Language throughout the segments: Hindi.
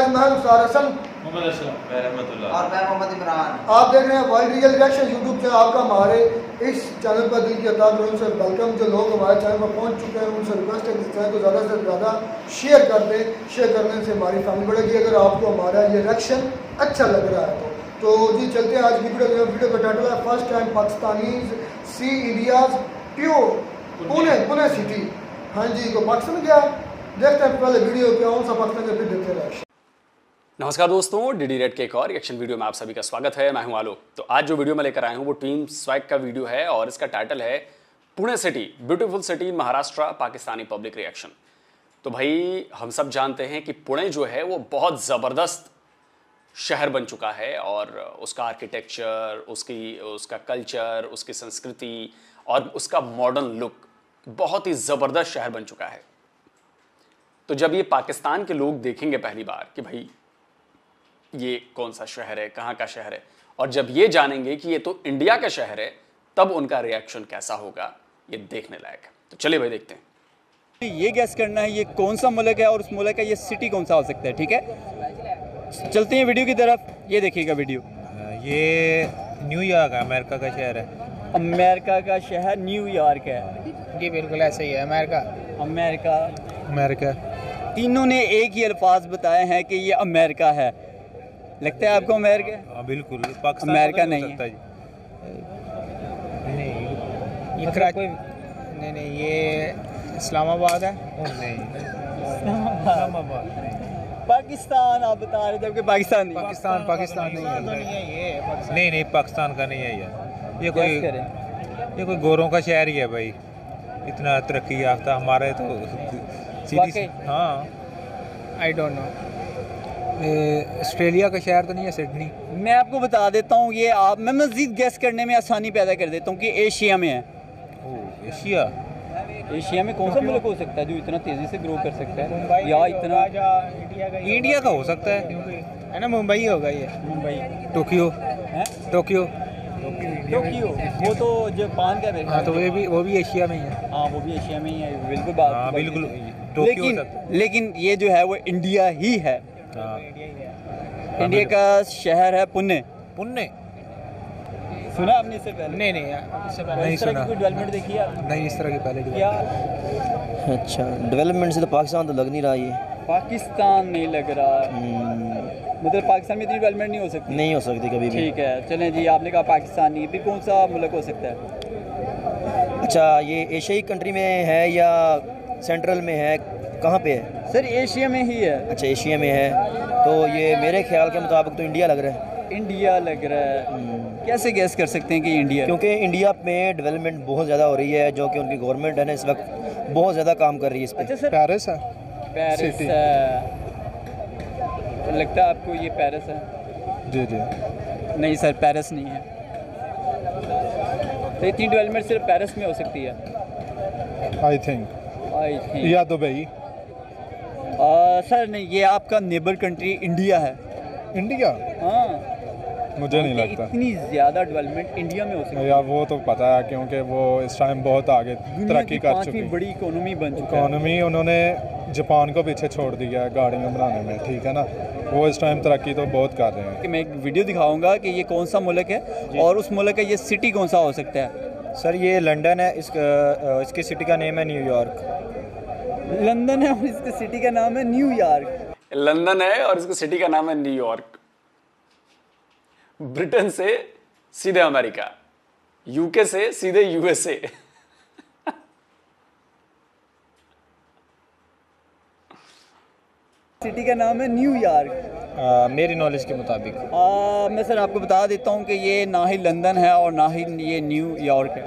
गाइस, मैं रुखसार हसन मोहम्मद असलम, और मैं मोहम्मद इमरान। आप देख रहे हैं world real reaction YouTube channel. आपका हमारे इस चैनल पर दिल की अताब उनसे वेलकम। जो लोग हमारे चैनल पर पहुंच चुके हैं उनसे रिक्वेस्ट है कि इस चैनल को ज़्यादा से ज़्यादा शेयर कर दें। शेयर करने से हमारी फैमिली बढ़ेगी। अगर आपको हमारा ये रिएक्शन अच्छा लग रहा है तो जी चलते हैं आज की वीडियो का टाइटल है फर्स्ट टाइम पाकिस्तानी सी इंडियाज पुणे सिटी। हाँ जी, तो पाकिस्तान गया, देखते हैं पहले वीडियो क्या कौन सा पाकिस्तान का, फिर देखते हैं। नमस्कार दोस्तों, डीडी रेड के एक और रिएक्शन वीडियो में आप सभी का स्वागत है। मैं हूं आलोक। तो आज जो वीडियो मैं लेकर आया हूं वो टीम स्वैग का वीडियो है और इसका टाइटल है Pune city, beautiful city in Maharashtra, Pakistani public reaction. तो भाई हम सब जानते हैं कि पुणे जो है वो बहुत ज़बरदस्त शहर बन चुका है और उसका आर्किटेक्चर, उसका कल्चर, उसकी संस्कृति और उसका मॉडर्न लुक बहुत ही ज़बरदस्त शहर बन चुका है। तो जब ये पाकिस्तान के लोग देखेंगे पहली बार कि भाई ये कौन सा शहर है, कहाँ का शहर है, और जब ये जानेंगे कि ये तो इंडिया का शहर है, तब उनका रिएक्शन कैसा होगा ये देखने लायक है। तो चलिए भाई देखते हैं। ये गैस करना है ये कौन सा मुल्क है और उस मुल्क का ये सिटी कौन सा हो सकता है। ठीक है, चलते हैं वीडियो की तरफ। ये देखिएगा वीडियो। ये न्यूयॉर्क अमेरिका का शहर है। अमेरिका का शहर न्यूयॉर्क है। जी बिल्कुल ऐसे ही है। अमेरिका तीनों ने एक ही अल्फाज बताए हैं कि ये अमेरिका है। लगता है आपको अमेरिका? हाँ बिल्कुल, पाकिस्तान अमेरिका तो नहीं हो है। सकता जी। ये कराची नहीं ये इस्लामाबाद है। नहीं, पाकिस्तान आप बता रहे थे, जबकि पाकिस्तान नहीं। पाकिस्तान नहीं है। ये पाकिस्तान। नहीं पाकिस्तान का नहीं है यार। Guess करें। ये कोई गोरों का शहर ही है भाई। इतना तरक्की याफ्ता हमारे तो वाकई? हाँ। I don't know. ऑस्ट्रेलिया का शहर तो नहीं है सिडनी? मैं आपको बता देता हूँ, ये आप मैं मज़ीद गैस करने में आसानी पैदा कर देता हूँ कि एशिया में है। ओह, एशिया। एशिया में कौन सा मुल्क हो सकता है जो इतना तेज़ी से ग्रो कर सकता है या इतना? इंडिया का हो सकता है ना, मुंबई होगा ये। मुंबई, टोक्यो। है टोक्यो। टोक्यो, वो तो जापान का है। हाँ तो वो भी एशिया में ही है। हाँ वो भी एशिया में ही है। बिल्कुल बात। हाँ बिल्कुल, टोक्यो हो सकता है। लेकिन ये जो है वो इंडिया ही है। हाँ। इंडिया का शहर है पुणे। पुणे? सुना आपने इससे पहले? नहीं इससे पहले नहीं इस तरह सुना। की कोई डेवलपमेंट देखी है आपने? नहीं, इस तरह की पहले की क्या अच्छा, डेवलपमेंट से तो पाकिस्तान तो लग नहीं रहा। ये पाकिस्तान नहीं लग रहा? मतलब पाकिस्तान में इतनी डेवलपमेंट नहीं हो सकती? नहीं हो सकती कभी भी। ठीक है, चलें जी। आपने कहा पाकिस्तान नहीं, फिर कौन सा मुल्क हो सकता है? अच्छा, ये एशियाई कंट्री में है या सेंट्रल में है, कहाँ पे है? सर एशिया में ही है। अच्छा, एशिया में है तो ये मेरे ख्याल के मुताबिक तो इंडिया लग रहा है। इंडिया लग रहा है। कैसे गैस कर सकते हैं कि इंडिया? क्योंकि इंडिया में डेवलपमेंट बहुत ज़्यादा हो रही है, जो कि उनकी गवर्नमेंट है ना इस वक्त बहुत ज़्यादा काम कर रही है इस पर। अच्छा सर, पेरिस है। पेरिस है। तो लगता है आपको ये पेरिस है? जी नहीं सर, पेरिस नहीं है। तो इतनी डेवलपमेंट सिर्फ पेरिस में हो सकती है आई थिंक, आई थिंक। या दुबई। सर नहीं, ये आपका नेबर कंट्री इंडिया है। इंडिया? हाँ, मुझे नहीं कि लगता इतनी ज़्यादा डेवलपमेंट इंडिया में हो सकती है। यार, वो तो पता है क्योंकि वो इस टाइम बहुत आगे दुनिया तरक्की की कर पांचवी चुकी बड़ी इकोनॉमी बन चुका है। इकोनॉमी। उन्होंने जापान को पीछे छोड़ दिया है गाड़ियाँ बनाने में, ठीक है ना। वो इस टाइम तरक्की तो बहुत कर रहे हैं। कि मैं एक वीडियो दिखाऊंगा कि ये कौन सा मुल्क है और उस मुल्क का ये सिटी कौन सा हो सकता है। सर ये लंदन है, इसकी सिटी का नेम है न्यूयॉर्क। लंदन है और इसकी सिटी का नाम है न्यूयॉर्क। लंदन है और इसकी सिटी का नाम है न्यूयॉर्क। ब्रिटेन से सीधे अमेरिका, यूके से सीधे यूएसए। सिटी का नाम है न्यूयॉर्क। मेरी नॉलेज के मुताबिक। मैं सर आपको बता देता हूँ कि ये ना ही लंदन है और ना ही ये न्यूयॉर्क है।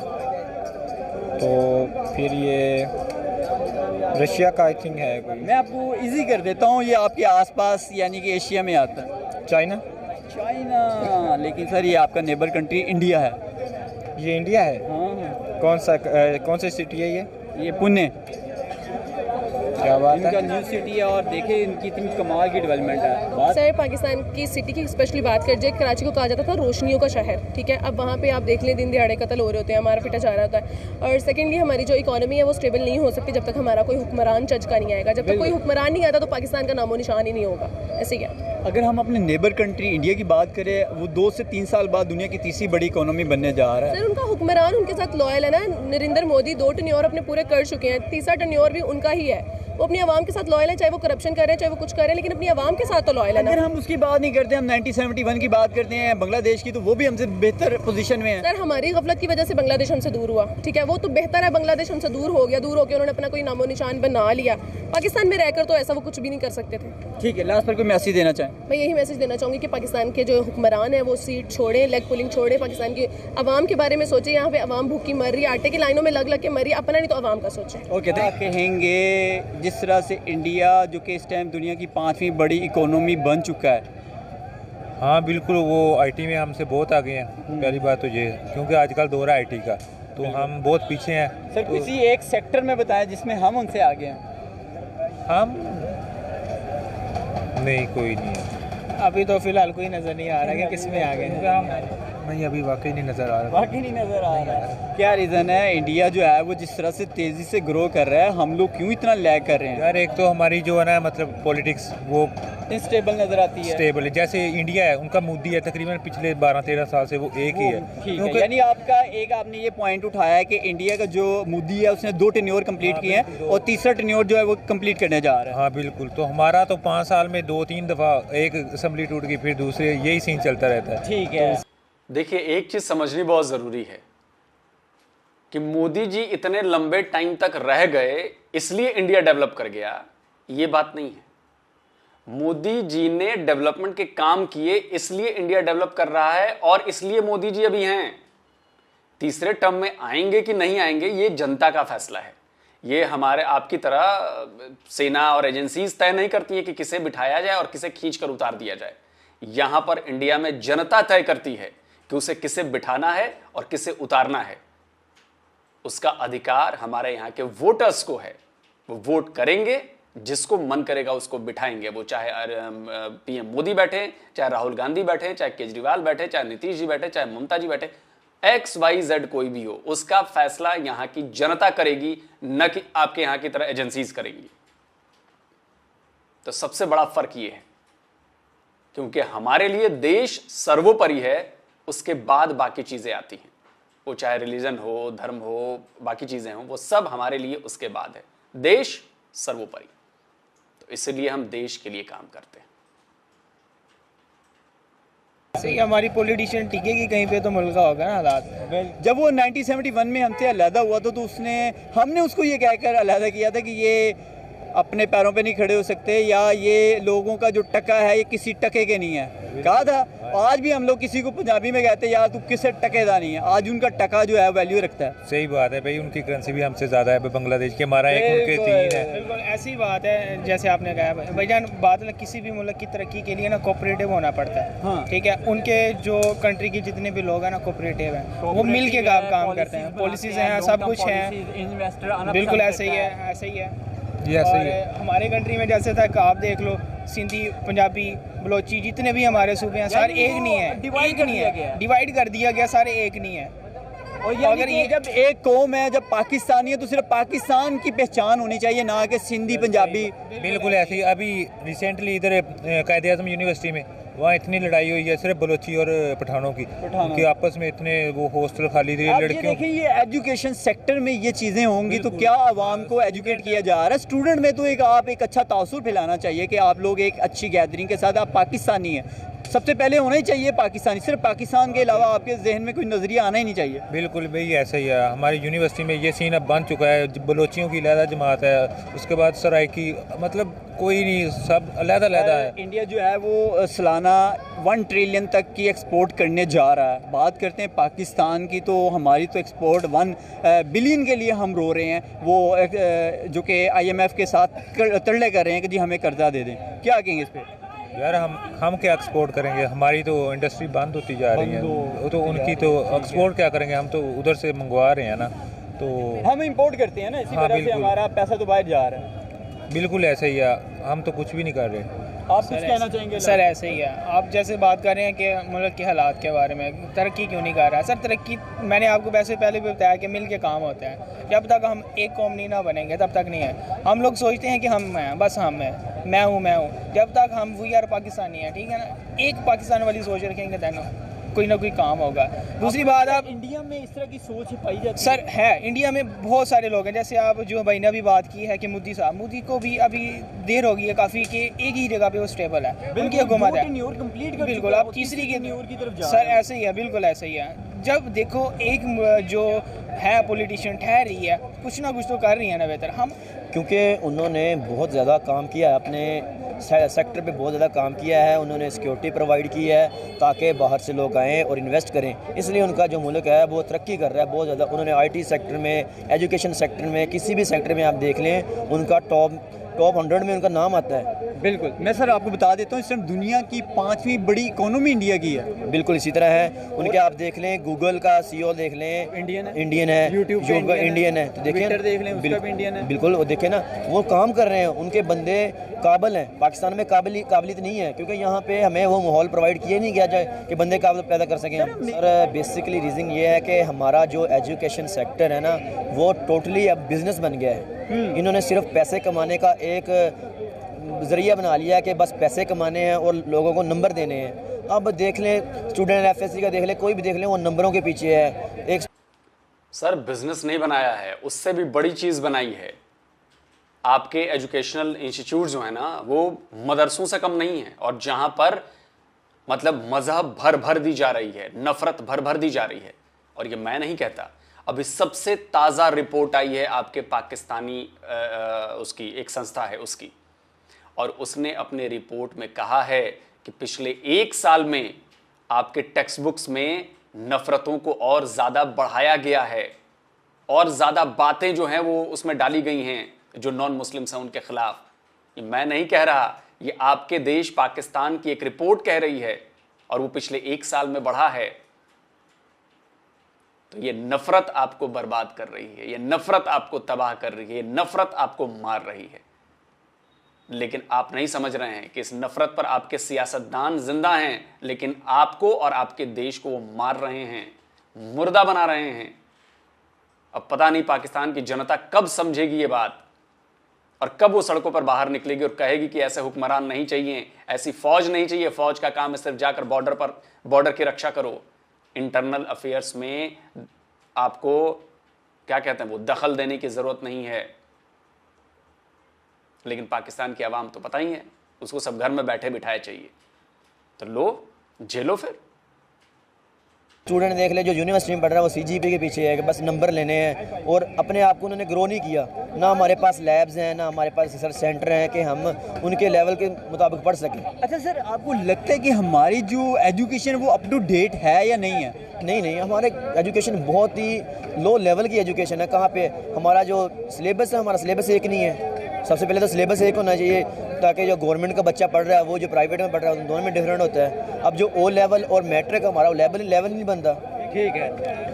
तो फिर ये रशिया का आई थिंक है कोई। मैं आपको इजी कर देता हूँ, ये आपके आसपास यानी कि एशिया में आता है। चाइना? चाइना? लेकिन सर ये आपका नेबर कंट्री इंडिया है। ये इंडिया है? हाँ, कौन सी सिटी है ये? ये पुणे। क्या बात इनका है। न्यू सिटी है और देखे इनकी इतनी कमाल की डेवलपमेंट है। बात सर पाकिस्तान की सिटी की स्पेशली बात कर जाए, कराची को कहा जाता था रोशनियों का शहर, ठीक है। अब वहाँ पे आप देख लें दिन दिहाड़े कत्ल हो रहे होते हैं, हमारा पिटा जा रहा होता है। और सेकेंडली हमारी जो इकोनॉमी है वो स्टेबल नहीं हो सकती जब तक हमारा कोई हुक्मरान चज का नहीं आएगा। जब तक कोई हुक्मरान नहीं आता तो पाकिस्तान का नामो निशान ही नहीं होगा। ऐसे ही है। अगर हम अपने नेबर कंट्री इंडिया की बात करें, वो 2 से 3 साल बाद दुनिया की तीसरी बड़ी इकोनॉमी बनने जा रहा है। सर उनका हुक्मरान उनके साथ लॉयल है ना। नरेंद्र मोदी 2 टर्न्योर अपने पूरे कर चुके हैं, तीसरा टर्न्योर भी उनका ही है। वो अपनी आवाम के साथ लॉयल है, चाहे वो करप्शन कर रहे हैं चाहे वो कुछ कर रहे हैं, लेकिन अपनी आवाम के साथ तो लॉयल है ना। अगर हम उसकी बात नहीं करते, हम 1971 की बात करते हैं बांग्लादेश की, तो वो भी हमसे बेहतर पोजीशन में है। सर हमारी गफलत की वजह से बांग्लादेश हमसे दूर हुआ, ठीक है। वो तो बेहतर है, बांग्लादेश हमसे दूर हो गया, दूर होकर उन्होंने अपना कोई नामो निशान बना लिया। पाकिस्तान में रहकर तो ऐसा वो कुछ भी नहीं कर सकते थे। ठीक है, लास्ट पर कोई मैसेज देना चाहें? मैं यही मैसेज देना चाहूँगी कि पाकिस्तान के जो हुक्मरान हैं वो सीट छोड़ें, लेग पुलिंग छोड़ें, पाकिस्तान की आवाम के बारे में सोचें। यहाँ पे आवाम भूखी मर रही है, आटे की लाइनों में लग लग के मर रही है, अपना नहीं तो आवाम का सोचें। ओके, कहेंगे जिस तरह से इंडिया जो कि इस टाइम दुनिया की 5वीं बड़ी इकोनॉमी बन चुका है। हाँ बिल्कुल, वो आईटी में हमसे बहुत आगे हैं। पहली बात तो ये है, क्योंकि आजकल दौर है आईटी का, तो हम बहुत पीछे हैं। सर किसी एक सेक्टर में बताएं जिसमें हम उनसे आगे हैं। हम नहीं, कोई नहीं है अभी तो फिलहाल कोई नज़र नहीं आ रहा कि किस में आ गए हैं। नहीं, अभी वाकई नहीं नज़र आ रहा। बाकी नहीं नजर आ रहा है। क्या रीज़न है इंडिया जो है वो जिस तरह से तेज़ी से ग्रो कर रहा है, हम लोग क्यों इतना लैग कर रहे हैं? यार एक तो हमारी जो है ना, मतलब पॉलिटिक्स वो इनस्टेबल नजर आती है। स्टेबल है। जैसे इंडिया है, उनका मोदी है, तकरीबन पिछले 12-13 साल से वो एक ही है। ठीक है, क्योंकि यानी आपने ये पॉइंट उठाया है कि इंडिया का जो मोदी है उसने 2 टेन्योर कंप्लीट किए हैं और तीसरा टेन्योर जो है वो कंप्लीट करने जा रहा है। हाँ बिल्कुल, तो हमारा तो 5 साल में 2-3 दफ़ा एक असम्बली टूट गई, फिर दूसरे, यही सीन चलता रहता है। ठीक है। देखिए, एक चीज़ समझनी बहुत ज़रूरी है कि मोदी जी इतने लंबे टाइम तक रह गए इसलिए इंडिया डेवलप कर गया, ये बात नहीं है। मोदी जी ने डेवलपमेंट के काम किए इसलिए इंडिया डेवलप कर रहा है, और इसलिए मोदी जी अभी हैं। तीसरे टर्म में आएंगे कि नहीं आएंगे ये जनता का फैसला है। ये हमारे आपकी तरह सेना और एजेंसीज तय नहीं करती है कि किसे बिठाया जाए और किसे खींच कर उतार दिया जाए। यहां पर इंडिया में जनता तय करती है कि उसे किसे बिठाना है और किसे उतारना है। उसका अधिकार हमारे यहाँ के वोटर्स को है, वो वोट करेंगे, जिसको मन करेगा उसको बिठाएंगे। वो चाहे पीएम मोदी बैठे, चाहे राहुल गांधी बैठे, चाहे केजरीवाल बैठे, चाहे नीतीश जी बैठे, चाहे ममता जी बैठे, XYZ कोई भी हो, उसका फैसला यहाँ की जनता करेगी, न कि आपके यहाँ की तरह एजेंसीज करेंगी। तो सबसे बड़ा फर्क ये है, क्योंकि हमारे लिए देश सर्वोपरि है, उसके बाद बाकी चीजें आती हैं। वो चाहे रिलीजन हो, धर्म हो, बाकी चीजें हो, वो सब हमारे लिए उसके बाद है। देश सर्वोपरि, तो इसलिए हम देश के लिए काम करते हैं। सही, हमारी पॉलिटिशियन टिकेगी कहीं पे तो मुल्क का होगा ना हालात। जब वो 1971 में हमसे अलहदा हुआ तो हमने उसको ये कहकर अलहदा किया था कि ये अपने पैरों पे नहीं खड़े हो सकते, या ये लोगों का जो टका है ये किसी टके के नहीं है, कहा था। आज भी हम लोग किसी को पंजाबी में कहते हैं यार तू किसे टकेदा नहीं है, आज उनका टका जो है वैल्यू रखता है। सही बात है भाई, उनकी करेंसी भी हमसे ज़्यादा है। बांग्लादेश के हमारा 1, उनके 3 है। बिल्कुल ऐसी बात है जैसे आपने कहा भाईजान, बात किसी भी मुल्क की तरक्की के लिए ना कोऑपरेटिव होना पड़ता है। हाँ। ठीक है, उनके जो कंट्री के जितने भी लोग हैं ना कोऑपरेटिव हैं, वो मिल के काम करते हैं। पॉलिसीज हैं, सब कुछ है। बिल्कुल ऐसे ही है, ऐसे ही है। ये ऐसे ही और है। हमारे कंट्री में जैसे तक आप देख लो, सिंधी, पंजाबी, बलोची, जितने भी हमारे सूबे हैं सारे एक नहीं है, एक नहीं है, डिवाइड कर दिया गया, सारे एक नहीं है। और अगर ये जब एक कौम है, जब पाकिस्तानी है, तो सिर्फ पाकिस्तान की पहचान होनी चाहिए, ना कि सिंधी पंजाबी। बिल्कुल ऐसे ही। अभी रिसेंटली इधर कायदे आज़म यूनिवर्सिटी में वहाँ इतनी लड़ाई हुई है, सिर्फ बलोची और पठानों की, उनके आपस में इतने वो हॉस्टल खाली थे लड़कियों। देखिए, ये एजुकेशन सेक्टर में ये चीज़ें होंगी तो क्या आवाम को एजुकेट किया जा रहा है? स्टूडेंट में तो आप एक अच्छा तासुर फैलाना चाहिए कि आप लोग एक अच्छी गैदरिंग के साथ आप पाकिस्तानी हैं। सबसे पहले होना ही चाहिए पाकिस्तानी, सिर्फ पाकिस्तान के अलावा आपके जहन में कोई नज़रिया आना ही नहीं चाहिए। बिल्कुल भाई ऐसा ही है। हमारी यूनिवर्सिटी में ये सीन अब बन चुका है। बलोचियों की अलहदा जमात है, उसके बाद सराइकी, मतलब कोई नहीं, सब अलहदा है। इंडिया जो है वो सालाना 1 ट्रिलियन तक की एक्सपोर्ट करने जा रहा है। बात करते हैं पाकिस्तान की, तो हमारी तो एक्सपोर्ट 1 बिलियन के लिए हम रो रहे हैं, वो जो कि IMF के साथ तरले कर रहे हैं कि जी हमें कर्जा दे दें। क्या कहेंगे इस पर? यार हम क्या एक्सपोर्ट करेंगे? हमारी तो इंडस्ट्री बंद होती जा रही है, वो तो उनकी तो एक्सपोर्ट क्या करेंगे? हम तो उधर से मंगवा रहे हैं ना, तो हम इंपोर्ट करते हैं ना, इसी हाँ, वजह से बिल्कुल। हमारा पैसा तो बाहर जा रहा है। बिल्कुल ऐसा ही है, हम तो कुछ भी नहीं कर रहे। आप कुछ कहना चाहेंगे? सर ऐसे ही है, आप जैसे बात कर रहे हैं कि मुल्क के हालात के बारे में, तरक्की क्यों नहीं कर रहा है सर? तरक्की मैंने आपको वैसे पहले भी बताया कि मिल के काम होता है। जब तक हम एक कौम नहीं ना बनेंगे तब तक नहीं है। हम लोग सोचते हैं कि हम हैं, बस हम हैं, मैं हूँ। जब तक हम वी आर पाकिस्तानी हैं, ठीक है ना, एक पाकिस्तान वाली सोच रखेंगे देना कोई ना कोई काम होगा। दूसरी बात, आप इंडिया में इस तरह की सोच पाई जाती सर है, इंडिया में बहुत सारे लोग हैं, जैसे आप जो भाई ने अभी बात की है कि मोदी साहब, मोदी को भी अभी देर हो गई है काफ़ी कि एक ही जगह पे वो स्टेबल है, उनकी हुकूमत है। बिल्कुल, आप तीसरी की तरफ सर ऐसे ही है, बिल्कुल ऐसे ही है। जब देखो एक जो है पॉलिटिशियन ठहर रही है, कुछ ना कुछ तो कर रही है ना बेहतर। हम क्योंकि उन्होंने बहुत ज़्यादा काम किया है, अपने सेक्टर पे बहुत ज़्यादा काम किया है। उन्होंने सिक्योरिटी प्रोवाइड की है ताकि बाहर से लोग आएँ और इन्वेस्ट करें, इसलिए उनका जो मुल्क है वो तरक्की कर रहा है बहुत ज़्यादा। उन्होंने IT सेक्टर में, एजुकेशन सेक्टर में, किसी भी सेक्टर में आप देख लें, उनका टॉप 100 में उनका नाम आता है। बिल्कुल, मैं सर आपको बता देता हूँ इस टाइम दुनिया की 5वीं बड़ी इकोनॉमी इंडिया की है। बिल्कुल इसी तरह है उनके। आप देख लें गूगल का CEO देख लें, इंडियन है, यूट्यूब इंडियन है, तो देखिए देख लें, उसका भी इंडियन है। बिल्कुल, वो देखें ना, वो काम कर रहे हैं, उनके बंदे काबिल हैं। पाकिस्तान में काबिलियत नहीं है, क्योंकि यहाँ पे हमें वो माहौल प्रोवाइड किया नहीं गया जाए कि बंदे काबिल पैदा कर सकें। सर बेसिकली रीज़न ये है कि हमारा जो एजुकेशन सेक्टर है ना, वो टोटली अब बिज़नेस बन गया है। इन्होंने सिर्फ पैसे कमाने का एक ज़रिया बना लिया कि बस पैसे कमाने हैं और लोगों को नंबर देने हैं। अब देख लें स्टूडेंट FSC का देख लें, कोई भी देख लें, वो नंबरों के पीछे है। एक सर बिजनेस नहीं बनाया है, उससे भी बड़ी चीज़ बनाई है। आपके एजुकेशनल इंस्टीट्यूट जो है ना, वो मदरसों से कम नहीं है, और जहां पर मतलब मजहब भर दी जा रही है, नफरत भर दी जा रही है। और ये मैं नहीं कहता, अभी सबसे ताज़ा रिपोर्ट आई है आपके पाकिस्तानी उसकी एक संस्था है उसकी, और उसने अपने रिपोर्ट में कहा है कि पिछले 1 साल में आपके टेक्स्ट बुक्स में नफरतों को और ज़्यादा बढ़ाया गया है, और ज़्यादा बातें जो हैं वो उसमें डाली गई हैं जो नॉन मुस्लिम्स हैं उनके खिलाफ। ये मैं नहीं कह रहा, ये आपके देश पाकिस्तान की एक रिपोर्ट कह रही है, और वो पिछले 1 साल में बढ़ा है। तो ये नफरत आपको बर्बाद कर रही है, ये नफरत आपको तबाह कर रही है, ये नफरत आपको मार रही है। लेकिन आप नहीं समझ रहे हैं कि इस नफरत पर आपके सियासतदान जिंदा हैं, लेकिन आपको और आपके देश को वो मार रहे हैं, मुर्दा बना रहे हैं। अब पता नहीं पाकिस्तान की जनता कब समझेगी ये बात, और कब वो सड़कों पर बाहर निकलेगी और कहेगी कि ऐसे हुक्मरान नहीं चाहिए, ऐसी फौज नहीं चाहिए। फौज का काम है सिर्फ जाकर बॉर्डर की रक्षा करो। इंटरनल अफेयर्स में आपको क्या कहते हैं वो दखल देने की जरूरत नहीं है। लेकिन पाकिस्तान की आवाम तो पता ही है, उसको सब घर में बैठे बिठाए चाहिए। तो लो झेलो फिर। स्टूडेंट देख ले जो यूनिवर्सिटी में पढ़ रहा है, वो CGPA के पीछे है कि बस नंबर लेने हैं, और अपने आप को उन्होंने ग्रो नहीं किया। ना हमारे पास लैब्स हैं, ना हमारे पास रिसर्च सेंटर हैं कि हम उनके लेवल के मुताबिक पढ़ सकें। अच्छा सर, आपको लगता है कि हमारी जो एजुकेशन वो अप टू डेट है या नहीं है? नहीं, हमारे एजुकेशन बहुत ही लो लेवल की एजुकेशन है। कहाँ पे हमारा जो सिलेबस है, हमारा सिलेबस एक नहीं है। सबसे पहले तो सिलेबस एक होना चाहिए, ताकि जो गवर्नमेंट का बच्चा पढ़ रहा है वो जो प्राइवेट में पढ़ रहा है उन दोनों में डिफरेंट होता है। अब जो O लेवल और मैट्रिक हमारा लेवल नहीं बनता। ठीक है।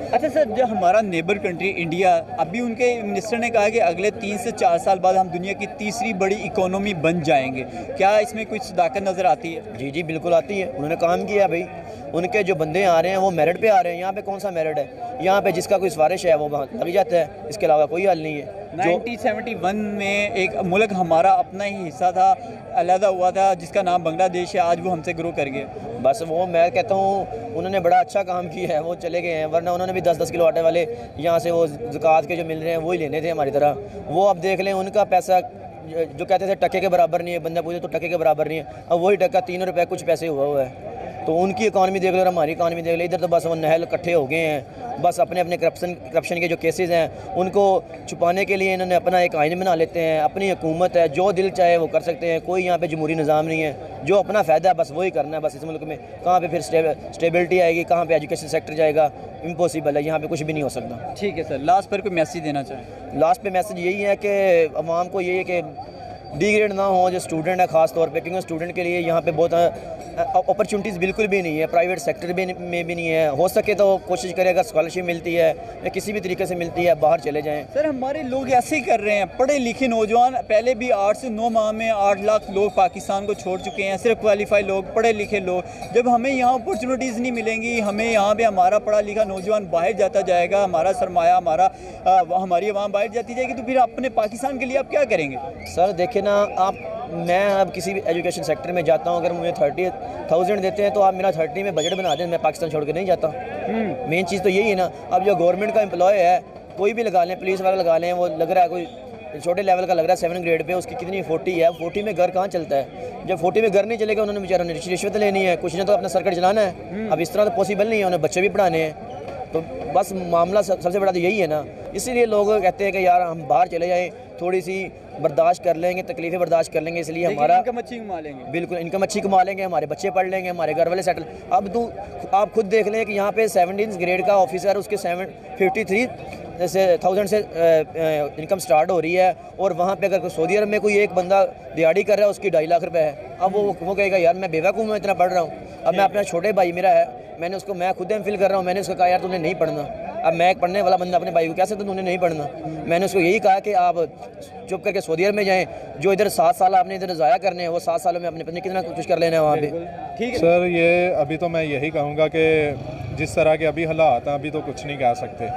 अच्छा सर, जो हमारा नेबर कंट्री इंडिया, अभी उनके मिनिस्टर ने कहा कि अगले 3 से 4 साल बाद हम दुनिया की तीसरी बड़ी इकोनॉमी बन जाएंगे, क्या इसमें कुछ सदाकत नज़र आती है? जी बिल्कुल आती है। उन्होंने काम किया भाई, उनके जो बंदे आ रहे हैं वो मेरिट पे आ रहे हैं। यहाँ पे कौन सा मेरिट है? यहाँ पे जिसका कोई सिफारिश है वो वहाँ लग जाता है, इसके अलावा कोई हल नहीं है। 1971 में एक मुल्क हमारा अपना ही हिस्सा था, अलहदा हुआ था, जिसका नाम बांग्लादेश है, आज वो हमसे ग्रो कर गया। बस वो मैं कहता हूँ उन्होंने बड़ा अच्छा काम किया है, वो चले गए हैं, वरना उन्होंने भी 10-10 किलो आटे वाले यहाँ से वो ज़कात के जो मिल रहे हैं वही लेने थे हमारी तरह। वो अब देख लें, उनका पैसा जो कहते थे टके के बराबर नहीं है, बंदा पूछे तो टके के बराबर नहीं है, अब वही टका 3 रुपये कुछ पैसे हुआ है। तो उनकी इकॉनमी देख लो और हमारी इकॉनमी देख लो, इधर तो बस वो नहल इकट्ठे हो गए हैं। बस अपने करप्शन के जो केसेस हैं उनको छुपाने के लिए इन्होंने अपना एक आइन बना लेते हैं। अपनी हुकूमत है, जो दिल चाहे वो कर सकते हैं, कोई यहाँ पे जमहूरी निज़ाम नहीं है। जो अपना फ़ायदा है बस वही करना है। बस इस मुल्क में कहाँ पे फिर स्टेबिलिटी आएगी, कहाँ पे एजुकेशन सेक्टर जाएगा? इम्पॉसिबल है, यहाँ पे कुछ भी नहीं हो सकता। ठीक है सर, लास्ट पर कोई मैसेज देना चाहें? लास्ट पे मैसेज यही है कि अवाम को यही है कि डी ग्रेड ना हो जो स्टूडेंट है ख़ास तौर पे, क्योंकि स्टूडेंट के लिए यहाँ पे बहुत अपॉर्चुनिटीज़ बिल्कुल भी नहीं है, प्राइवेट सेक्टर में भी नहीं है। हो सके तो कोशिश करें अगर स्कॉलरशिप मिलती है या किसी भी तरीके से मिलती है बाहर चले जाएँ। सर हमारे लोग ऐसे ही कर रहे हैं, पढ़े लिखे नौजवान, पहले भी 8 से 9 माह में 8 लाख लोग पाकिस्तान को छोड़ चुके हैं, सिर्फ क्वालिफाई लोग, पढ़े लिखे लोग। जब हमें यहाँ अपॉर्चुनिटीज़ नहीं मिलेंगी, हमें यहाँ पे हमारा पढ़ा लिखा नौजवान बाहर जाता जाएगा, हमारा सरमाया हमारी आवाम बाहर जाती जाएगी, तो फिर अपने पाकिस्तान के लिए आप क्या करेंगे? सर देखिए ना मैं अब किसी भी एजुकेशन सेक्टर में जाता हूँ, अगर मुझे 30,000 देते हैं तो आप मेरा 30 में बजट बना दें, मैं पाकिस्तान छोड़ के नहीं जाता। मेन चीज़ तो यही है ना। अब जो गवर्नमेंट का एम्प्लॉय है कोई भी लगा लें, पुलिस वाला लगा लें, वो लग रहा है कोई छोटे लेवल का लग रहा है 7 ग्रेड पे, उसकी कितनी 40 है, 40 में घर कहाँ चलता है? जब 40 में घर नहीं चलेगा उन्होंने बेचारों ने रिश्वत लेनी है, कुछ ने तो अपना सर्कट चलाना है। अब इस तरह तो पॉसिबल नहीं है, उन्हें बच्चे भी पढ़ाने हैं। तो बस मामला सबसे बड़ा तो यही है ना। इसीलिए लोग कहते हैं कि यार हम बाहर चले जाएं, थोड़ी सी बर्दाश्त कर लेंगे, तकलीफ़ें बर्दाश्त कर लेंगे, इसलिए हमारा इनकम अच्छी कमा लेंगे। बिल्कुल इनकम अच्छी कमा लेंगे, हमारे बच्चे पढ़ लेंगे, हमारे घर वाले सेटल। अब तो आप खुद देख लें कि यहाँ पे 17 ग्रेड का ऑफिसर उसके 53,000 से इनकम स्टार्ट हो रही है, और वहाँ पे अगर सऊदी अरब में कोई एक बंदा दिहाड़ी कर रहा है उसकी 2.5 लाख रुपए है। अब वो कहेगा यार मैं बेवकूफ़ हूँ, मैं इतना पढ़ रहा हूँ। अब मैं अपना छोटे भाई मेरा है, मैं खुद एमफिल कर रहा हूँ, मैंने उसको कहा यार तूने नहीं पढ़ना। अब मैं एक पढ़ने वाला बंदा अपने भाई को कह सकता हूँ तूने नहीं पढ़ना। मैंने उसको यही कहा कि आप चुप करके सऊदी अरब में जाएं, जो इधर 7 साल आपने इधर ज़ाया करने हैं वो 7 सालों में अपने कितना कुछ कर लेना है वहाँ पे। ठीक है सर, ये अभी तो मैं यही कहूँगा कि जिस तरह के अभी हालात हैं अभी तो कुछ नहीं कह सकते।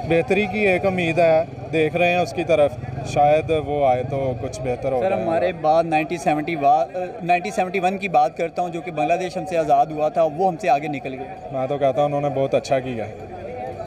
बेहतरी की एक उम्मीद है, देख रहे हैं उसकी तरफ, शायद वो आए तो कुछ बेहतर हो। सर हमारे बाद 1971 की बात करता हूँ, जो कि बांग्लादेश हमसे आज़ाद हुआ था, वो हमसे आगे निकल गए। मैं तो कहता हूँ उन्होंने बहुत अच्छा किया,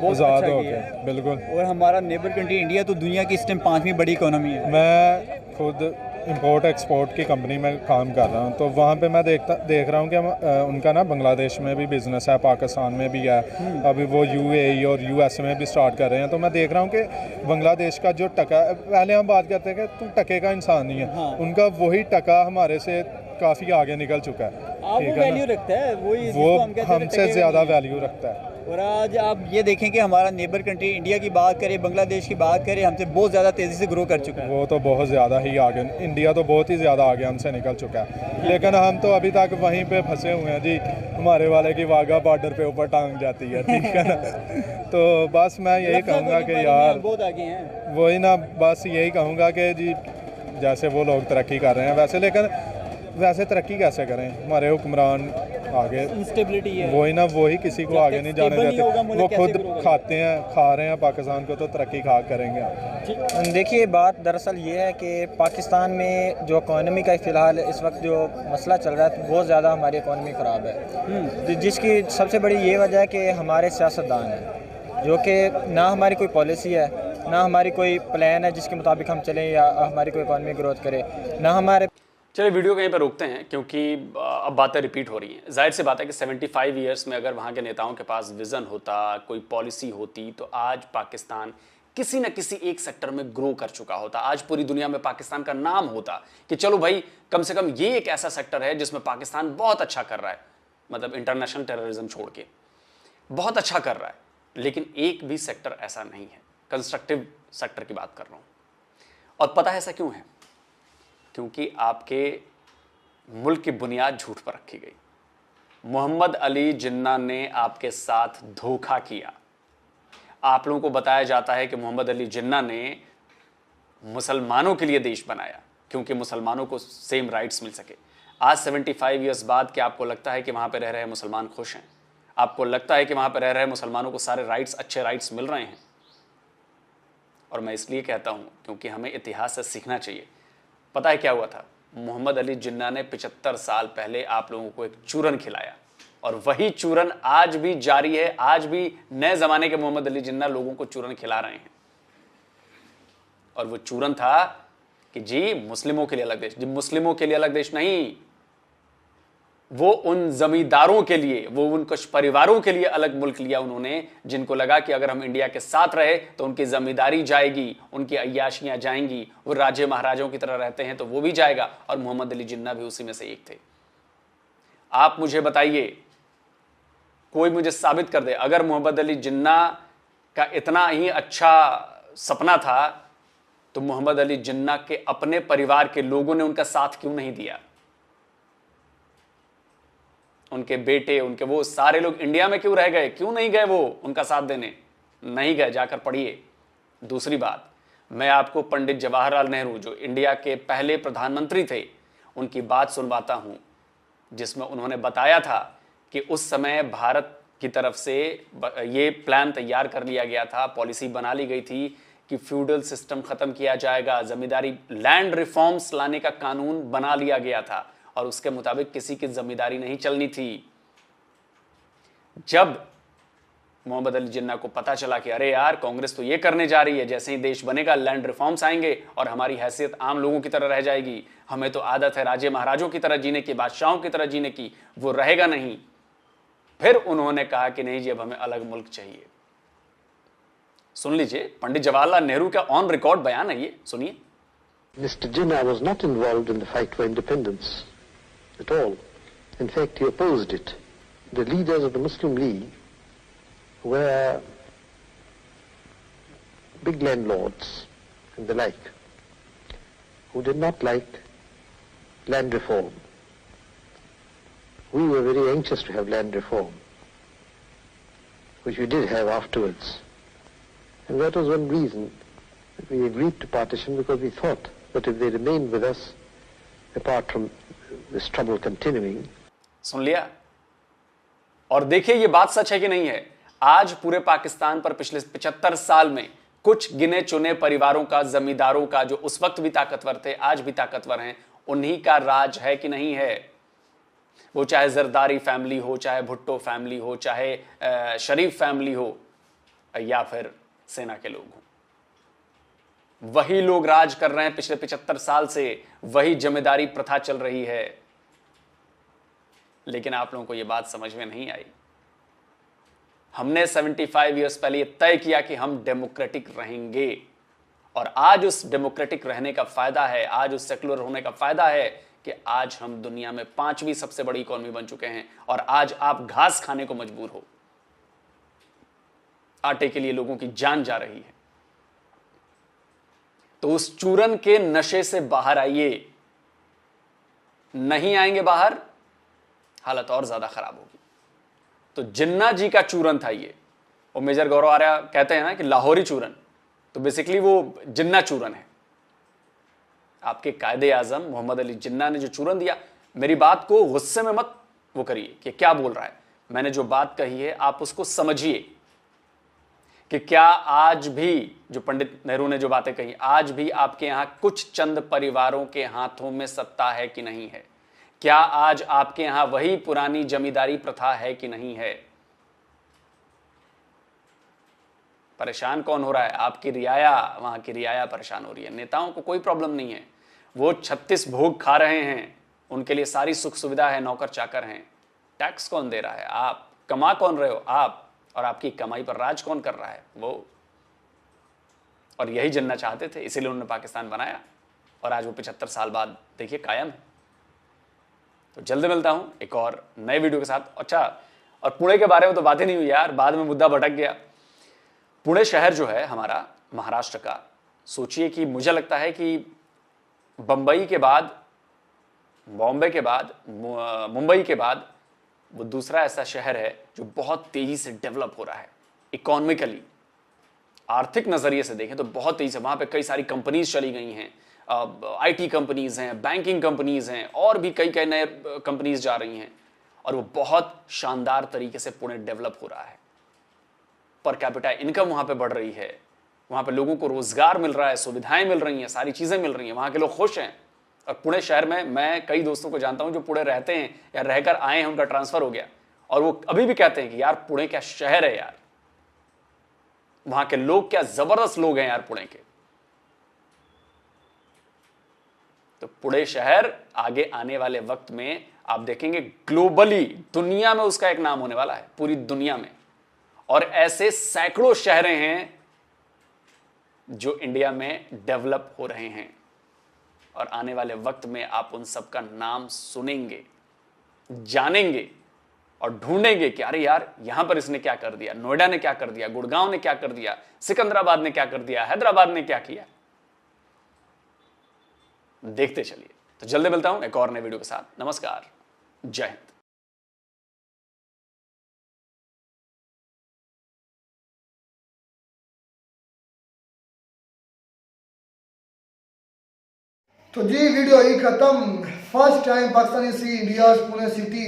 आज़ाद हो गए। बिल्कुल। और हमारा नेबर कंट्री इंडिया तो दुनिया की इस टाइम 5वीं बड़ी इकोनॉमी है। मैं खुद इंपोर्ट एक्सपोर्ट की कंपनी में काम कर रहा हूँ, तो वहाँ पे मैं देख रहा हूँ कि उनका ना बांग्लादेश में भी बिज़नेस है, पाकिस्तान में भी है, अभी वो UAE और US में भी स्टार्ट कर रहे हैं। तो मैं देख रहा हूँ कि बांग्लादेश का जो टका, पहले हम बात करते हैं कि तू टके का इंसान नहीं है, उनका वही टका हमारे से काफ़ी आगे निकल चुका है। वो वैल्यू रखता है, वो हमसे ज़्यादा वैल्यू रखता है। और आज आप ये देखें कि हमारा नेबर कंट्री इंडिया की बात करें, बांग्लादेश की बात करें, हमसे बहुत ज़्यादा तेज़ी से ग्रो कर चुका है। वो तो बहुत ज़्यादा ही आगे, इंडिया तो बहुत ही ज़्यादा आगे हमसे निकल चुका है, लेकिन हम तो अभी तक वहीं पे फंसे हुए हैं जी। हमारे वाले की वाघा बॉर्डर पे ऊपर टांग जाती है, ठीक है ना। तो बस मैं यही कहूँगा कि यार बहुत आगे हैं, वही ना, बस यही कहूँगा कि जी जैसे वो लोग तरक्की कर रहे हैं वैसे, लेकिन वैसे तरक्की कैसे करें, हमारे हुक्मरान आगे इंस्टेबिलिटी है, वही ना, वही किसी को आगे नहीं जाने देते। वो खुद खाते हैं, खा रहे हैं पाकिस्तान को, तो तरक्की खा करेंगे। देखिए बात दरअसल ये है कि पाकिस्तान में जो इकॉनमी का फ़िलहाल इस वक्त जो मसला चल रहा है, तो बहुत ज़्यादा हमारी इकॉनमी ख़राब है, जिसकी सबसे बड़ी ये वजह है कि हमारे सियासतदान हैं, जो कि ना हमारी कोई पॉलिसी है, ना हमारी कोई प्लान है जिसके मुताबिक हम चलें या हमारी कोई इकॉनमी ग्रोथ करे, ना हमारे। चलिए वीडियो कहीं पर रोकते हैं, क्योंकि अब बातें रिपीट हो रही हैं। जाहिर सी बात है कि 75 ईयर्स में अगर वहाँ के नेताओं के पास विज़न होता, कोई पॉलिसी होती, तो आज पाकिस्तान किसी न किसी एक सेक्टर में ग्रो कर चुका होता। आज पूरी दुनिया में पाकिस्तान का नाम होता कि चलो भाई, कम से कम ये एक ऐसा सेक्टर है जिसमें पाकिस्तान बहुत अच्छा कर रहा है, मतलब इंटरनेशनल टेररिज्म छोड़ के बहुत अच्छा कर रहा है। लेकिन एक भी सेक्टर ऐसा नहीं है। कंस्ट्रक्टिव सेक्टर की बात कर रहा हूँ। और पता है ऐसा क्यों है? क्योंकि आपके मुल्क की बुनियाद झूठ पर रखी गई। मोहम्मद अली जिन्ना ने आपके साथ धोखा किया। आप लोगों को बताया जाता है कि मोहम्मद अली जिन्ना ने मुसलमानों के लिए देश बनाया, क्योंकि मुसलमानों को सेम राइट्स मिल सके। आज 75 ईयर्स बाद क्या आपको लगता है कि वहाँ पे रह रहे मुसलमान खुश हैं? आपको लगता है कि वहाँ पे रह रहे मुसलमानों को सारे राइट्स, अच्छे राइट्स मिल रहे हैं? और मैं इसलिए कहता हूँ क्योंकि हमें इतिहास से सीखना चाहिए। पता है क्या हुआ था? मोहम्मद अली जिन्ना ने 75 साल पहले आप लोगों को एक चूरन खिलाया, और वही चूरन आज भी जारी है। आज भी नए ज़माने के मोहम्मद अली जिन्ना लोगों को चूरन खिला रहे हैं। और वो चूरन था कि जी मुस्लिमों के लिए अलग देश। जी मुस्लिमों के लिए अलग देश नहीं, वो उन जमींदारों के लिए, वो उन कुछ परिवारों के लिए अलग मुल्क लिया उन्होंने, जिनको लगा कि अगर हम इंडिया के साथ रहे तो उनकी जमींदारी जाएगी, उनकी अय्याशियां जाएंगी, वो राजे महाराजों की तरह रहते हैं तो वो भी जाएगा। और मोहम्मद अली जिन्ना भी उसी में से एक थे। आप मुझे बताइए, कोई मुझे साबित कर दे, अगर मोहम्मद अली जिन्ना का इतना ही अच्छा सपना था तो मोहम्मद अली जिन्ना के अपने परिवार के लोगों ने उनका साथ क्यों नहीं दिया? उनके बेटे, उनके वो सारे लोग इंडिया में क्यों रह गए? क्यों नहीं गए वो उनका साथ देने? नहीं गए, जाकर पढ़िए। दूसरी बात, मैं आपको पंडित जवाहरलाल नेहरू, जो इंडिया के पहले प्रधानमंत्री थे, उनकी बात सुनवाता हूं, जिसमें उन्होंने बताया था कि उस समय भारत की तरफ से ये प्लान तैयार कर लिया गया था, पॉलिसी बना ली गई थी कि फ्यूडल सिस्टम खत्म किया जाएगा, जमींदारी, लैंड रिफॉर्म्स लाने का कानून बना लिया गया था और उसके मुताबिक किसी की जमींदारी नहीं चलनी थी। जब मोहम्मद अली जिन्ना को पता चला कि अरे यार कांग्रेस तो ये करने जा रही है, जैसे ही देश बनेगा लैंड रिफॉर्म्स आएंगे और हमारी हैसियत आम लोगों की तरह रह जाएगी, हमें तो आदत है राजे महाराजों की तरह जीने की, बादशाहों की तरह जीने की, वो रहेगा नहीं। फिर उन्होंने कहा कि नहीं जी, अब हमें अलग मुल्क चाहिए। सुन लीजिए, पंडित जवाहरलाल नेहरू का ऑन रिकॉर्ड बयान है ये, सुनिए। Mr. Jinnah was not involved in the fight for independence at all. In fact, he opposed it. The leaders of the Muslim League were big landlords and the like, who did not like land reform. We were very anxious to have land reform, which we did have afterwards. And that was one reason that we agreed to partition, because we thought that if they remained with us, apart from this trouble continuing. सुन लिया? और देखिए ये बात सच है कि नहीं है। आज पूरे पाकिस्तान पर पिछले 75 साल में कुछ गिने चुने परिवारों का, जमींदारों का, जो उस वक्त भी ताकतवर थे, आज भी ताकतवर हैं, उन्हीं का राज है कि नहीं है? वो चाहे जरदारी फैमिली हो, चाहे भुट्टो फैमिली हो, चाहे शरीफ फैमिली हो, या फिर सेना के लोग हों, वही लोग राज कर रहे हैं पिछले 75 साल से, वही जमींदारी प्रथा चल रही है। लेकिन आप लोगों को यह बात समझ में नहीं आई। हमने 75 ईयर्स पहले यह तय किया कि हम डेमोक्रेटिक रहेंगे, और आज उस डेमोक्रेटिक रहने का फायदा है, आज उस सेकुलर होने का फायदा है कि आज हम दुनिया में 5वीं सबसे बड़ी इकोनॉमी बन चुके हैं, और आज आप घास खाने को मजबूर हो। आटे के लिए लोगों की जान जा रही है। तो उस चूरन के नशे से बाहर आइए। नहीं आएंगे बाहर, हालत और ज्यादा खराब होगी। तो जिन्ना जी का चूरन था ये, और मेजर गौरव आर्या कहते हैं ना कि लाहौरी चूरन, तो बेसिकली वो जिन्ना चूरन है। आपके कायदे आजम मोहम्मद अली जिन्ना ने जो चूरन दिया, मेरी बात को गुस्से में मत वो करिए कि क्या बोल रहा है। मैंने जो बात कही है आप उसको समझिए कि क्या आज भी जो पंडित नेहरू ने जो बातें कही, आज भी आपके यहां कुछ चंद परिवारों के हाथों में सत्ता है कि नहीं है? क्या आज आपके यहां वही पुरानी जमींदारी प्रथा है कि नहीं है? परेशान कौन हो रहा है? आपकी रियाया, वहां की रियाया परेशान हो रही है। नेताओं को कोई प्रॉब्लम नहीं है, वो 36 भोग खा रहे हैं, उनके लिए सारी सुख सुविधा है, नौकर चाकर हैं। टैक्स कौन दे रहा है? आप। कमा कौन रहे हो? आप। और आपकी कमाई पर राज कौन कर रहा है? वो। और यही जिन्ना चाहते थे, इसीलिए उन्होंने पाकिस्तान बनाया, और आज वो 75 साल बाद देखिए कायम है। तो जल्द मिलता हूं एक और नए वीडियो के साथ। अच्छा, और पुणे के बारे में तो बातें नहीं हुई यार, बाद में मुद्दा भटक गया। पुणे शहर जो है हमारा महाराष्ट्र का, सोचिए कि मुझे लगता है कि बंबई के बाद, बॉम्बे के बाद, मुंबई के बाद वो दूसरा ऐसा शहर है जो बहुत तेजी से डेवलप हो रहा है इकोनॉमिकली। आर्थिक नजरिए से देखें तो बहुत तेजी से, वहां पे कई सारी कंपनीज चली गई हैं, आईटी कंपनीज हैं, बैंकिंग कंपनीज हैं, और भी कई कई नए कंपनीज जा रही हैं, और वो बहुत शानदार तरीके से पुणे डेवलप हो रहा है। पर कैपिटा इनकम वहां पे बढ़ रही है, वहां पे लोगों को रोजगार मिल रहा है, सुविधाएं मिल रही हैं, सारी चीजें मिल रही हैं, वहां के लोग खुश हैं। और पुणे शहर में मैं कई दोस्तों को जानता हूं जो पुणे रहते हैं या रहकर आए हैं, उनका ट्रांसफर हो गया, और वो अभी भी कहते हैं कि यार पुणे क्या शहर है यार, वहां के लोग क्या जबरदस्त लोग हैं यार पुणे के। तो पुणे शहर आगे आने वाले वक्त में आप देखेंगे ग्लोबली, दुनिया में उसका एक नाम होने वाला है, पूरी दुनिया में। और ऐसे सैकड़ों शहरें हैं जो इंडिया में डेवलप हो रहे हैं, और आने वाले वक्त में आप उन सब का नाम सुनेंगे, जानेंगे, और ढूंढेंगे कि अरे यार यहां पर इसने क्या कर दिया, नोएडा ने क्या कर दिया, गुड़गांव ने क्या कर दिया, सिकंदराबाद ने क्या कर दिया, हैदराबाद ने क्या किया। देखते चलिए। तो जल्दी मिलता हूं एक और नए वीडियो के साथ। नमस्कार, जय हिंद। तो जी वीडियो ही ख़त्म। फर्स्ट टाइम पाकिस्तानी सी इंडिया पुणे सिटी।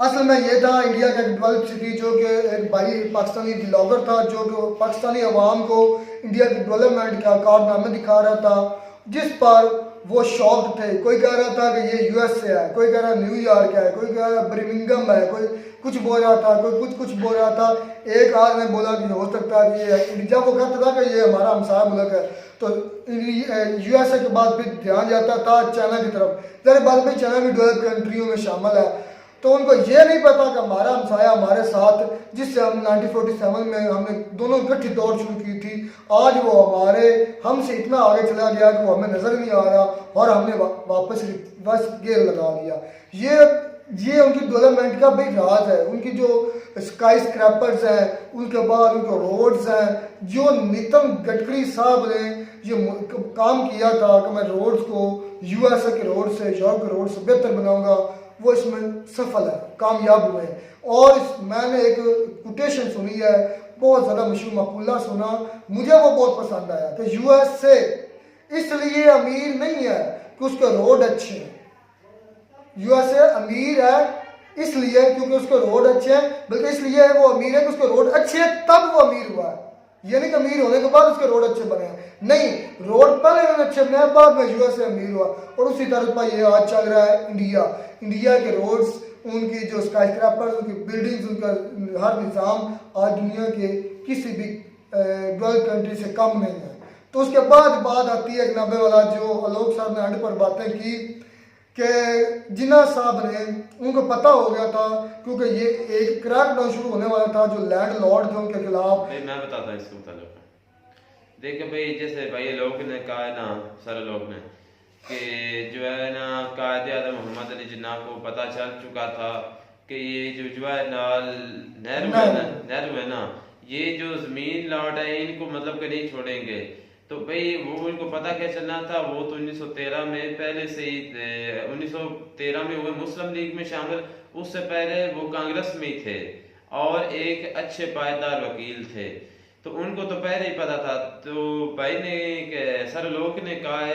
असल में ये था इंडिया का एक डेवलप सिटी, जो कि एक भाई पाकिस्तानी ब्लॉगर था जो कि पाकिस्तानी अवाम को इंडिया की डेवलपमेंट का कारनामे दिखा रहा था, जिस पर वो शॉक्ड थे। कोई कह रहा था कि ये यूएस से है, कोई कह रहा न्यूयॉर्क है, कोई कह रहा बर्मिंघम है, कोई कुछ बोल रहा था, कोई कुछ बोल रहा था। एक आदमी ने बोला कि हो सकता है कि ये, जब वो कहता था कि ये हमारा हमसाया मुल्क है, तो यूएसए के बाद फिर ध्यान जाता था चाइना की तरफ। जरा बाद में चाइना भी डेवलप कंट्रियों में शामिल है, तो उनको ये नहीं पता कि हमारा हमसाया हमारे साथ, जिससे हम 1947 में हमने दोनों इकट्ठी दौड़ शुरू की थी, आज वो हमारे हमसे इतना आगे चला गया कि वो हमें नज़र नहीं आ रहा और हमने वापस बस गेर लगा लिया। ये उनकी डेवलपमेंट का भी राज है। उनकी जो स्काई स्क्रैपर्स हैं, उनके बाद उनके रोड्स हैं, जो नितिन गडकरी साहब ने ये काम किया था कि मैं रोड्स को यूएसए के रोड से, यूरोप के रोड से बेहतर बनाऊंगा, वो इसमें सफल है, कामयाब हुए हैं। और मैंने एक कोटेशन सुनी है, बहुत ज़्यादा मशहूर मकूला सुना, मुझे वो बहुत पसंद आया कि यूएसए इसलिए अमीर नहीं है कि उसके रोड अच्छे हैं। यूएसए अमीर है इसलिए क्योंकि उसके रोड अच्छे हैं, बल्कि इसलिए वो अमीर है कि उसके रोड अच्छे हैं तब वो अमीर हुआ है। ये नहीं कि अमीर होने के बाद उसके रोड अच्छे बने हैं, नहीं, रोड पहले उन्होंने अच्छे बनाए, बाद में यूएसए अमीर हुआ। और उसी तरह पर ये आज चल रहा है इंडिया के रोड्स, उनकी जो स्काई स्क्रैपर्स, उनकी बिल्डिंग्स, उनका हर निज़ाम आज दुनिया के किसी भी डेवलप कंट्री से कम नहीं है। तो उसके बाद बात आती है 90 वाला, जो आलोक साहब ने एंड पर बातें की कि जिन्ना साहब ने, उनको पता हो गया था क्योंकि ये एक क्रैकडाउन शुरू होने वाला था जो लैंड लॉर्ड थे उनके खिलाफ। मैं बताता हूँ इसके मुताबिक। देखिए भाई, जैसे भाई लोग ने कहा है ना, सारे लोग ने, कि जो है ना कायदे आज़म मोहम्मद अली जिन्ना को पता चल चुका था कि ये जो है नहर है ना, ये जो ज़मीन लॉट है इनको मतलब कि नहीं छोड़ेंगे। तो भाई वो इनको पता क्या चलना था, वो तो 1913 में पहले से ही 1913 में वो मुस्लिम लीग में शामिल, उससे पहले वो कांग्रेस में ही थे और एक अच्छे पायदार वकील थे, तो उनको तो पहले ही पता था। तो भाई ने सर लोग ने कहा है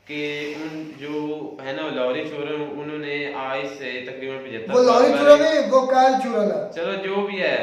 कि उन जो है ना लॉरी चोरन, उन्होंने आज से तकरीबन 75 वो लॉरी चोरन नहीं, वो कार चोरन है, चलो जो भी है,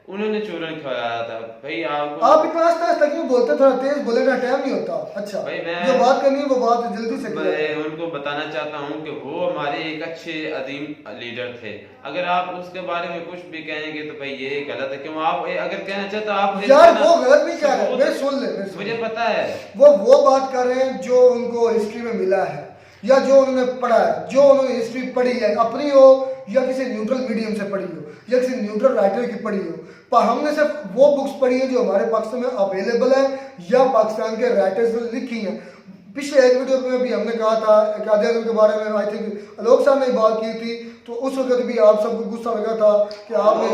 उन्होंने चूरन खिलाया था। भाई आप इतना आस्ते क्यों बोलते, थोड़ा तेज बोले ना, टाइम नहीं होता। अच्छा भाई, मैं जो बात करनी है वो बात जल्दी से मैं उनको बताना चाहता हूँ कि वो हमारे एक अच्छे अजीम लीडर थे। अगर आप उसके बारे में कुछ भी कहेंगे तो भाई ये गलत है। क्यों आप अगर कहना चाहते तो आप यार वो गलत नहीं कह रहे, मैं सुन ले, मुझे पता है वो बात कर रहे हैं जो उनको हिस्ट्री में मिला है या जो उन्होंने पढ़ा है, जो उन्होंने हिस्ट्री पढ़ी है, अपनी हो या किसी न्यूट्रल मीडियम से पढ़ी हो या किसी न्यूट्रल राइटर की पढ़ी हो। पर हमने सिर्फ वो बुक्स पढ़ी है जो हमारे पाकिस्तान में अवेलेबल है या पाकिस्तान के राइटर्स ने लिखी हैं। पिछले एक वीडियो में भी हमने कहा था कायदे आज़म के बारे में, आई थिंक आलोक साहब ने बात की थी, तो उस वक्त भी आप सबको गुस्सा लगा था कि आपने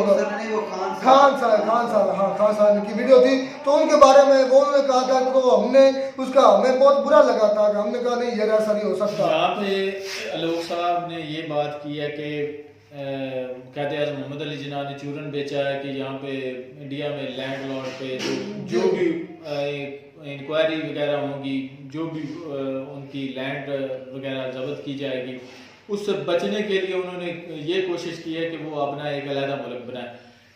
खान साहब की वीडियो थी, तो उनके बारे में वो उन्होंने कहा था, तो हमने उसका हमें बहुत बुरा लगा था, हमने कहा नहीं ये ऐसा नहीं हो सकता। यहाँ पे आलोक साहब ने ये बात की है कि कहते हैं मोहम्मद अली जिन्ना ने चूरन बेचा है कि यहाँ पे इंडिया में लैंड लॉर्ड पे जो भी इंक्वायरी वगैरह होगी, जो भी उनकी लैंड वगैरह जब्त की जाएगी, उससे बचने के लिए उन्होंने ये कोशिश की है कि वो अपना एक अलहदा मुल्क बनाए।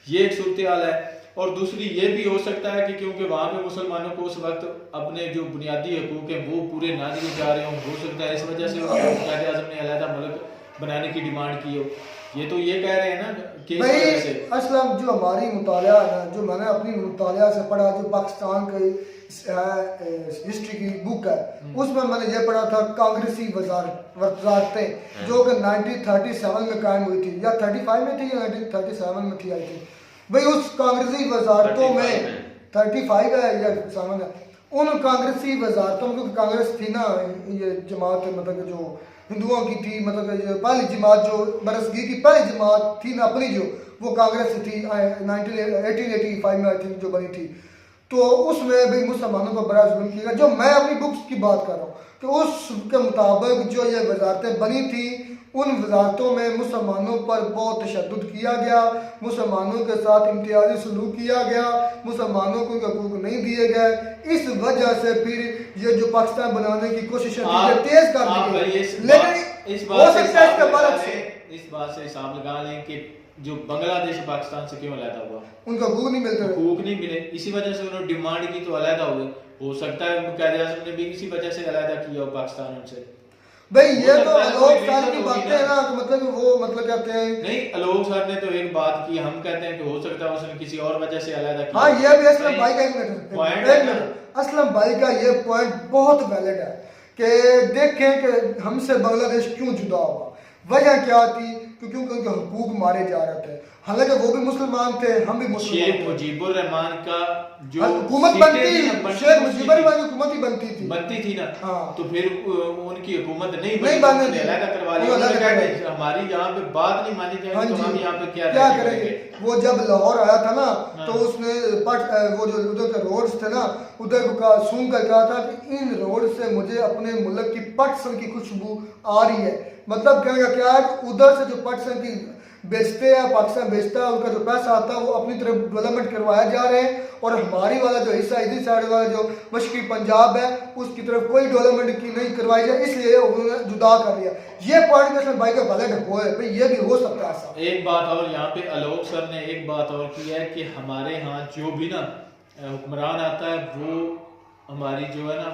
ये एक सूरत हाल है। और दूसरी ये भी हो सकता है कि क्योंकि वहाँ पे मुसलमानों को उस वक्त अपने जो बुनियादी हकूक हैं वो पूरे ना दिए जा रहे हों, हो सकता है इस वजह से कायदे आज़म ने अलहदा मुल्क बनाने की डिमांड की हो। ये तो ये कह रहे हैं ना कि भाई असलम जो हमारी मुतालिया है, जो मैंने अपनी मुतालिया से पढ़ा, जो पाकिस्तान की हिस्ट्री की बुक है, उसमें मैंने ये पढ़ा था कांग्रेसी वजारतें जो कि 1937 में कायम हुई थी, या 35 में थी या 1937 में थी आई थिंक। भाई उस कांग्रेसी वजारतों में 35 है या 7 है, उन कांग्रेसी वजारतों में, क्योंकि कांग्रेस थी ना ये जमात, मतलब जो हिंदुओं की थी, मतलब पहली जमात जो बरसगी की पहली जमात थी ना अपनी, जो वो कांग्रेस थी 1885 में आई थिंक जो बनी थी। तो उसमें भी मुसलमानों पर बड़ा जुल्म किया। जो मैं अपनी बुक्स की बात कर रहा हूँ कि उसके मुताबिक जो ये वजारतें बनी थी, उन वजारतों में मुसलमानों पर बहुत तशद्दुद किया गया, मुसलमानों के साथ इम्तियाजी सलूक किया गया, मुसलमानों को उनके हकूक नहीं दिए गए। इस वजह से फिर ये जो पाकिस्तान बनाने की कोशिश तेज कर दी गई। लेकिन इस हो सकता है इसके बाद इस बात से हिसाब लगा लें कि जो बांग्लादेश पाकिस्तान से क्यों अलहदा हुआ, उनका हकूक नहीं मिलते, हकूक नहीं मिले, इसी वजह से उन्होंने डिमांड की तो अलहदा हुए। हो सकता है कायदे आज़म ने भी इसी वजह से अलहदा किया हो पाकिस्तान उनसे। भाई ये तो आलोक सर की बातें है ना, मतलब वो मतलब कहते हैं नहीं, आलोक सर ने तो एक बात की, हम कहते हैं कि हो सकता है उसने किसी और वजह से अलहदा किया। हाँ, ये भी असलम भाई का एक मिनट, असलम भाई का ये पॉइंट बहुत वैलिड है कि देखें कि हमसे बांग्लादेश क्यों जुदा हुआ, वजह क्या थी, क्योंकि उनके हकूक मारे जा रहे थे। हालांकि वो भी मुसलमान थे, हम भी मुसलमान। शेख मुजीबुर रहमान का जो हुकूमत बनती, शेख मुजीबुर रहमान की हुकूमत ही बनती थी ना। हाँ। तो फिर उनकी हुकूमत नहीं बनने दी, करवा ली। हमारी यहाँ पे बात नहीं मानी जाएगी तो हम यहाँ पे क्या करेंगे। वो जब लाहौर आया था ना, तो उसने वो जो उधर के रोड्स थे ना, उधर को सूंघ कर कहा था कि इन रोड से मुझे अपने मुल्क की पटसन की खुशबू आ रही है। मतलब कहने का क्या है, उधर से जो पटसन की बेचते हैं, पाकिस्तान बेचता है, उनका जो पैसा आता है वो अपनी तरफ डेवलपमेंट करवाया जा रहे हैं, और हमारी वाला जो हिस्सा इधर साइड वाला जो मशरकी पंजाब है उसकी तरफ कोई डेवलपमेंट की नहीं करवाई जाए, इसलिए उन्होंने जुदा कर दिया। ये पॉइंट में भाई का वैलिड हो है, भाई ये भी हो सकता है ऐसा। एक बात और यहाँ पे आलोक सर ने एक बात और की है कि हमारे यहाँ जो भी ना हुक्मरान आता है वो हमारी जो है ना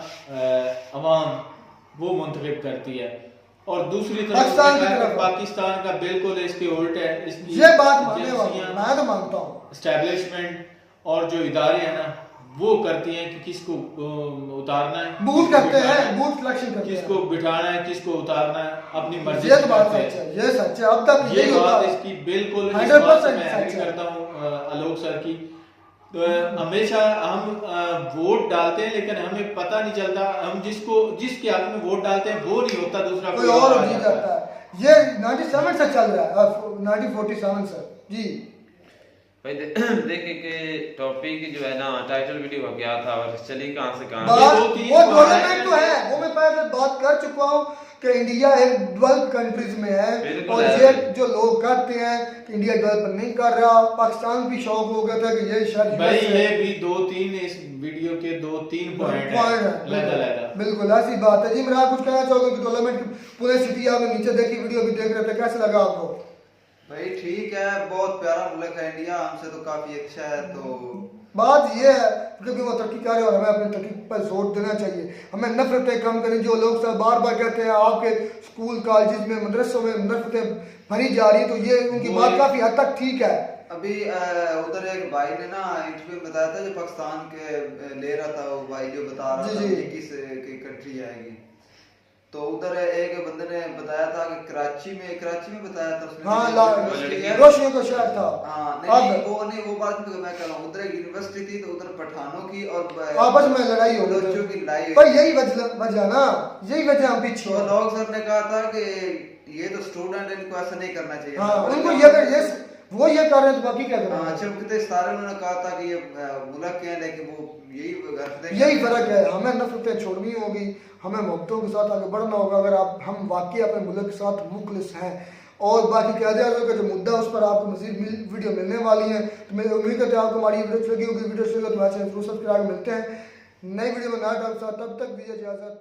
अवाम वो मुंतखब करती है, और दूसरी तरफ पाकिस्तान का बिल्कुल इसके उल्ट है। ये बात मानने वाला मैं तो मानता हूँ। एस्टेब्लिशमेंट और जो इदारे हैं ना वो करती हैं कि किसको उतारना है, बूथ करते हैं, बूथ सिलेक्शन करते हैं, किसको बिठाना है, किसको उतारना है, अपनी मर्जी से करते हैं। ये सच है, अब तक ये बात इसकी बिल्कुल 100% करता हूँ आलोक सर की। तो हमेशा हम वोट डालते हैं लेकिन हमें पता नहीं चलता, हम जिसके हक में वोट डालते हैं वो नहीं होता, दूसरा कोई और जीत जाता है। ये 97 से चल रहा है, 1947 से जी। भाई देखिए कि टॉपिक जो है ना टाइटल वीडियो क्या था और चली कहां से कहां। वो डेवलपमेंट तो है, वो मैं पहले बात कर चुका हूँ कि इंडिया एक डेवलप कंट्रीज में है, और ये जो लोग कहते हैं कि इंडिया डेवलप नहीं कर रहा, पाकिस्तान भी शौक हो गया था कि ये शायद भाई ये भी 2-3 इस वीडियो के 2-3 पॉइंट है। बिल्कुल ऐसी बात है जी। मैं कुछ कहना चाहूँगा कि डेवलपमेंट पूरे सिटी आपने नीचे देखी वीडियो भी देख रहे थे, कैसे लगा आपको? भाई ठीक है, बहुत प्यारा मुल्क है इंडिया, हमसे तो काफी अच्छा है। तो बात ये है क्योंकि वो तरक्की कर रहे हैं और हमें अपनी तरक्की पर जोर देना चाहिए। हमें नफरतें कम करें। जो लोग सब बार बार कहते हैं आपके स्कूल कॉलेज में मदरसों में नफरतें भरी जा रही है, तो ये उनकी बात काफी हद तक ठीक है। अभी उधर एक भाई ने ना इंटरव्यू में बताया था जो पाकिस्तान के ले रहा था, वो भाई जो बता रहा था कि किस कंट्री आएगी, तो उधर एक बंदे ने बताया था कि कराची में बताया था उसने। हाँ, रोशनियों का शहर था। हाँ नहीं वो बात मैं कह रहा हूँ, उधर एक यूनिवर्सिटी थी तो उधर पठानों की और आपस में लड़ाई हो गई, की लड़ाई। पर यही वजह ना, यही वजह हम पीछे। तो लोग सर ने कहा था कि ये तो स्टूडेंट, इनको ऐसा नहीं करना चाहिए। हाँ, उनको वो ये कर रहे हैं तो बाकी क्या करें। अच्छा कितने सारे उन्होंने कहा था कि ये मुल्क के हैं, लेकिन वो यही फर्क है। हमें नफरतें छोड़नी होगी, हमें मोहब्बतों के साथ आगे बढ़ना होगा। अगर हम वाकई अपने मुल्क के साथ मुखलिस हैं, और बाकी कायदे आज़म का जो मुद्दा उस पर आपको मज़ीद वीडियो मिलने वाली है, तो मैं उम्मीद करता हूँ आपको हमारी वीडियो लगी होगी। वीडियो से तो सब्सक्राइब मिलते हैं नई वीडियो में नया डाल साथ, तब तक दीजिए इजाज़त।